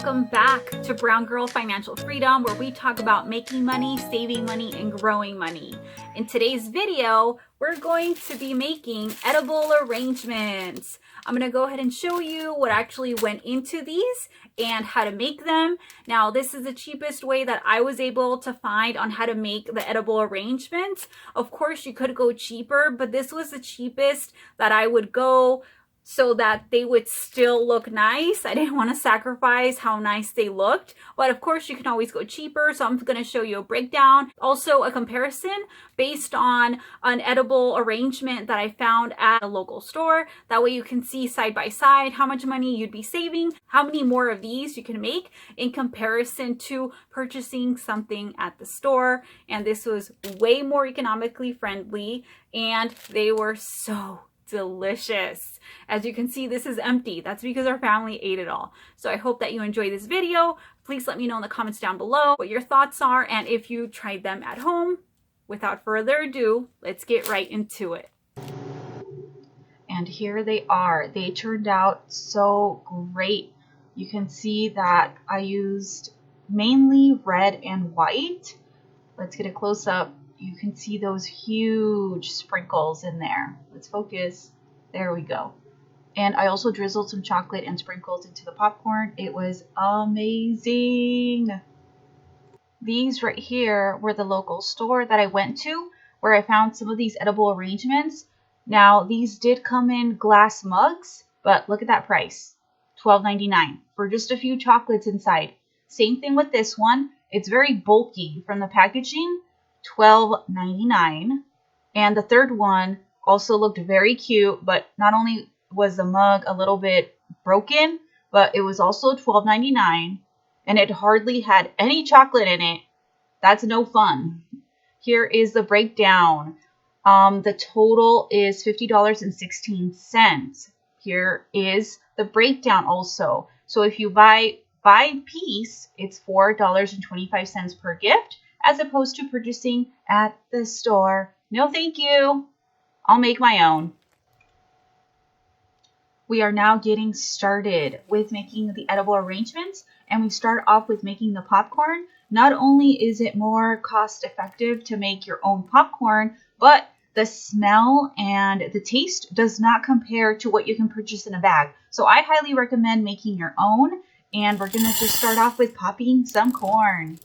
Welcome back to Brown Girl Financial Freedom, where we talk about making money, saving money, and growing money. In today's video, we're going to be making edible arrangements. I'm going to go ahead and show you what actually went into these and how to make them. Now, this is the cheapest way that I was able to find on how to make the edible arrangements. Of course, you could go cheaper, but this was the cheapest that I would go so that they would still look nice. I didn't want to sacrifice how nice they looked, but of course you can always go cheaper. So I'm going to show you a breakdown, also a comparison based on an edible arrangement that I found at a local store. That way you can see side by side how much money you'd be saving, how many more of these you can make in comparison to purchasing something at the store. And this was way more economically friendly, and they were so delicious. As you can see, this is empty. That's because our family ate it all. So I hope that you enjoy this video. Please let me know in the comments down below what your thoughts are and if you tried them at home. Without further ado, let's get right into it. And here they are. They turned out so great. You can see that I used mainly red and white. Let's get a close up. You can see those huge sprinkles in there. Let's focus. There we go. And I also drizzled some chocolate and sprinkles into the popcorn. It was amazing. These right here were the local store that I went to where I found some of these edible arrangements. Now, these did come in glass mugs, but look at that price. $12.99 for just a few chocolates inside. Same thing with this one. It's very bulky from the packaging. $12.99. And the third one also looked very cute, but not only was the mug a little bit broken, but it was also $12.99, and it hardly had any chocolate in it. That's no fun. Here is the breakdown. The total is $50.16. Here is the breakdown also. So if you buy piece, it's $4.25 per gift, as opposed to purchasing at the store. No, thank you. I'll make my own. We are now getting started with making the edible arrangements, and we start off with making the popcorn. Not only is it more cost effective to make your own popcorn, but the smell and the taste does not compare to what you can purchase in a bag. So I highly recommend making your own, and we're going to just start off with popping some corn.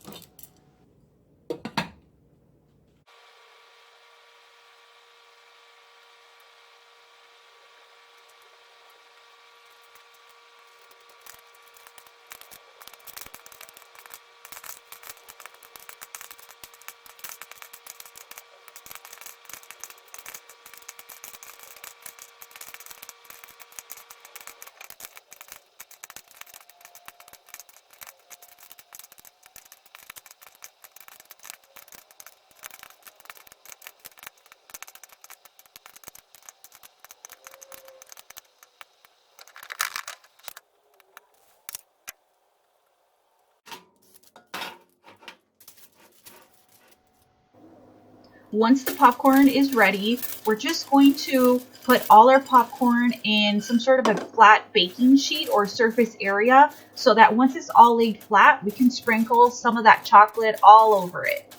Once the popcorn is ready, we're just going to put all our popcorn in some sort of a flat baking sheet or surface area so that once it's all laid flat, we can sprinkle some of that chocolate all over it.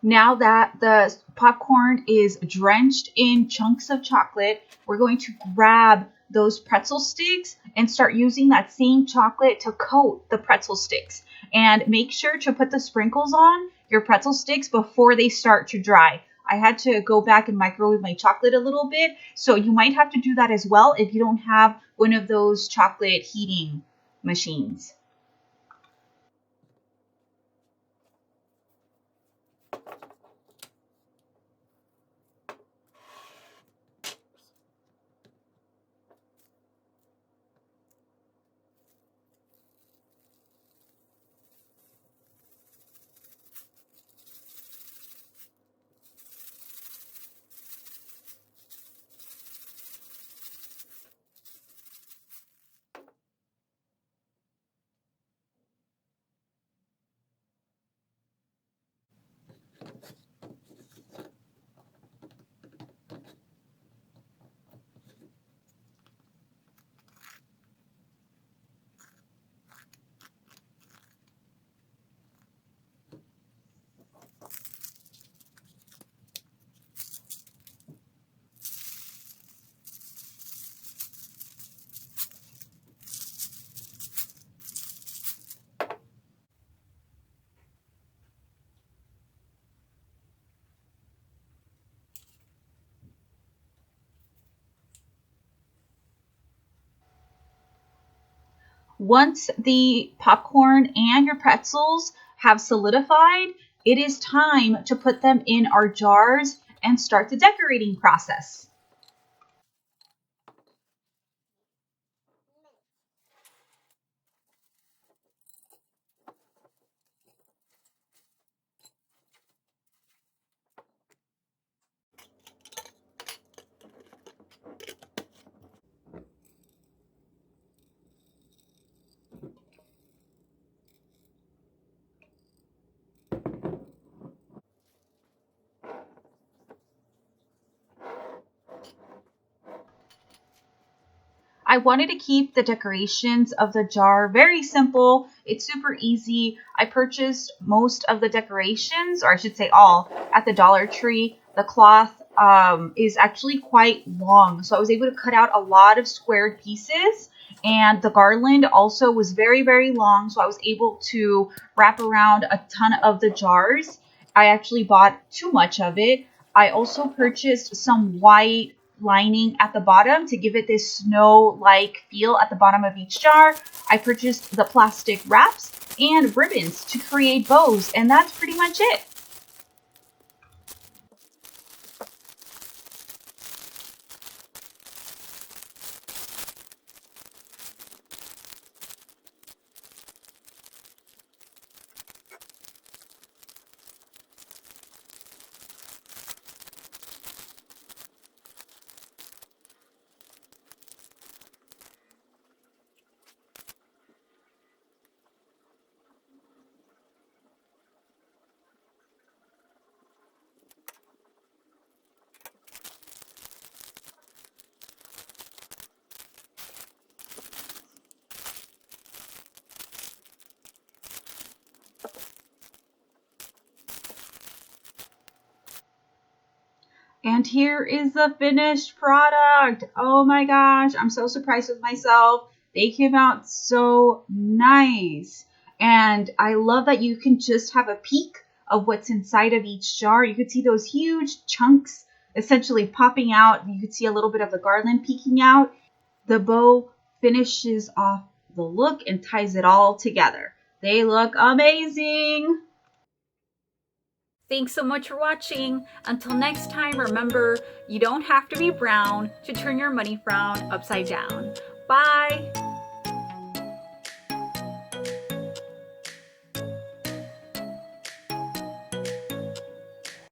Now that the popcorn is drenched in chunks of chocolate, we're going to grab those pretzel sticks and start using that same chocolate to coat the pretzel sticks. And make sure to put the sprinkles on your pretzel sticks before they start to dry. I had to go back and microwave my chocolate a little bit, so you might have to do that as well if you don't have one of those chocolate heating machines. Once the popcorn and your pretzels have solidified, it is time to put them in our jars and start the decorating process. I wanted to keep the decorations of the jar very simple. It's super easy. I purchased most of the decorations, or I should say all, at the Dollar Tree. The cloth is actually quite long, so I was able to cut out a lot of squared pieces. And the garland also was very, very long, so I was able to wrap around a ton of the jars. I actually bought too much of it. I also purchased some white lining at the bottom to give it this snow-like feel at the bottom of each jar. I purchased the plastic wraps and ribbons to create bows, and that's pretty much it. And here is the finished product. Oh my gosh, I'm so surprised with myself. They came out so nice. And I love that you can just have a peek of what's inside of each jar. You could see those huge chunks essentially popping out. You could see a little bit of the garland peeking out. The bow finishes off the look and ties it all together. They look amazing. Thanks so much for watching. Until next time, remember, you don't have to be brown to turn your money frown upside down. Bye!